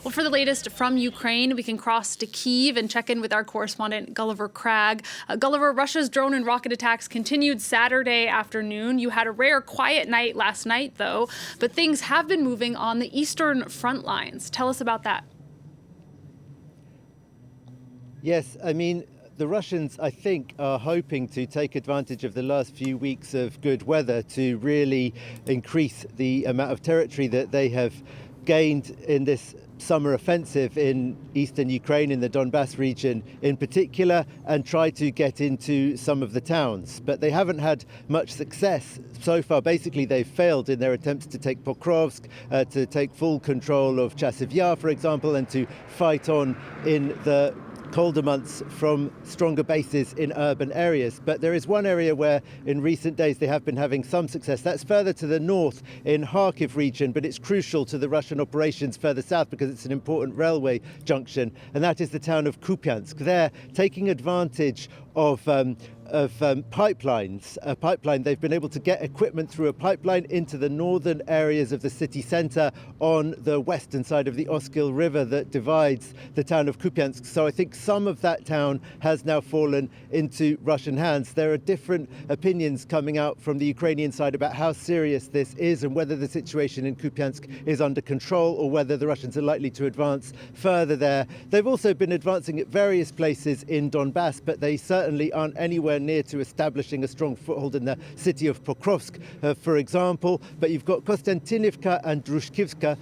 Well, for the latest from Ukraine, we can cross to Kyiv and check in with our correspondent, Gulliver Gragg. Gulliver, Russia's drone and rocket attacks continued Saturday afternoon. You had a rare quiet night last night, though, but things have been moving on the eastern front lines. Tell us about that. Yes, I mean, the Russians, I think, are hoping to take advantage of the last few weeks of good weather to really increase the amount of territory that they have gained in this summer offensive in eastern Ukraine, in the Donbass region in particular, and try to get into some of the towns. But they haven't had much success so far. Basically, they've failed in their attempts to take Pokrovsk, to take full control of Chasiv Yar, for example, and to fight on in the colder months from stronger bases in urban areas. But there is one area where in recent days they have been having some success. That's further to the north in Kharkiv region, but it's crucial to the Russian operations further south because it's an important railway junction, and that is the town of Kupiansk. They're taking advantage of pipelines. A pipeline, they've been able to get equipment through a pipeline into the northern areas of the city centre on the western side of the Oskil River that divides the town of Kupiansk. So I think some of that town has now fallen into Russian hands. There are different opinions coming out from the Ukrainian side about how serious this is and whether the situation in Kupiansk is under control or whether the Russians are likely to advance further there. They've also been advancing at various places in Donbass, but they certainly aren't anywhere near to establishing a strong foothold in the city of Pokrovsk, for example. But you've got Konstantinivka and Drushkivka,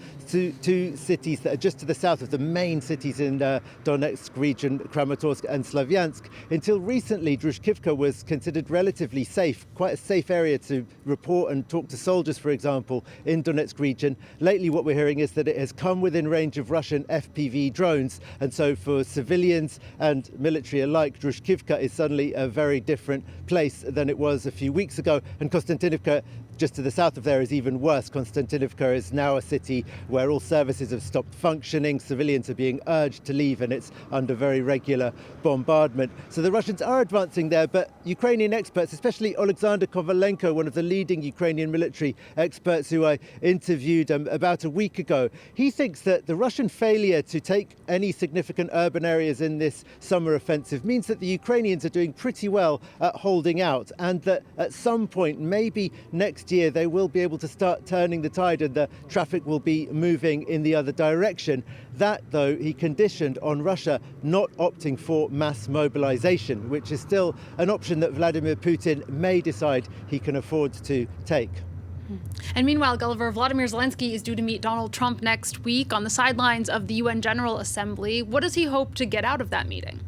two cities that are just to the south of the main cities in the Donetsk region, Kramatorsk and Slavyansk. Until recently, Drushkivka was considered relatively safe, quite a safe area to report and talk to soldiers, for example, in Donetsk region. Lately, what we're hearing is that it has come within range of Russian FPV drones. And so for civilians and military alike, Drushkivka is suddenly a very different place than it was a few weeks ago. And Konstantinivka, just to the south of there, is even worse. Konstantinivka is now a city where all services have stopped functioning. Civilians are being urged to leave and it's under very regular bombardment. So the Russians are advancing there, but Ukrainian experts, especially Alexander Kovalenko, one of the leading Ukrainian military experts who I interviewed about a week ago, he thinks that the Russian failure to take any significant urban areas in this summer offensive means that the Ukrainians are doing pretty well at holding out, and that at some point, maybe next year, they will be able to start turning the tide and the traffic will be moving in the other direction. That, though, he conditioned on Russia not opting for mass mobilization, which is still an option that Vladimir Putin may decide he can afford to take. And meanwhile, Gulliver, Volodymyr Zelensky is due to meet Donald Trump next week on the sidelines of the UN General Assembly. What does he hope to get out of that meeting?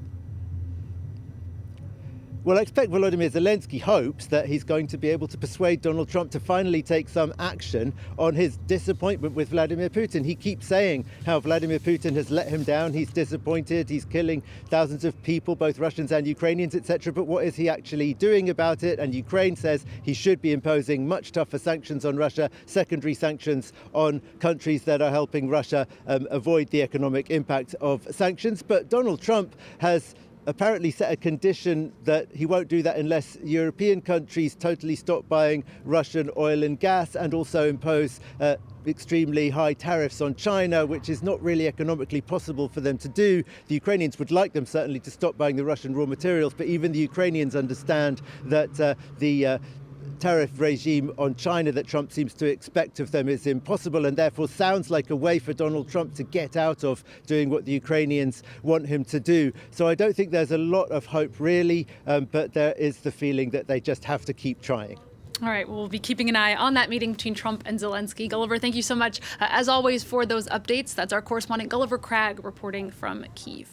Well, I expect Volodymyr Zelensky hopes that he's going to be able to persuade Donald Trump to finally take some action on his disappointment with Vladimir Putin. He keeps saying how Vladimir Putin has let him down. He's disappointed. He's killing thousands of people, both Russians and Ukrainians, etc. But what is he actually doing about it? And Ukraine says he should be imposing much tougher sanctions on Russia, secondary sanctions on countries that are helping Russia avoid the economic impact of sanctions. But Donald Trump has apparently set a condition that he won't do that unless European countries totally stop buying Russian oil and gas and also impose extremely high tariffs on China, which is not really economically possible for them to do. The Ukrainians would like them certainly to stop buying the Russian raw materials, but even the Ukrainians understand that the tariff regime on China that Trump seems to expect of them is impossible, and therefore sounds like a way for Donald Trump to get out of doing what the Ukrainians want him to do. So I don't think there's a lot of hope really, but there is the feeling that they just have to keep trying. All right, we'll be keeping an eye on that meeting between Trump and Zelensky. Gulliver, thank you so much, as always, for those updates. That's our correspondent Gulliver Gragg reporting from Kyiv.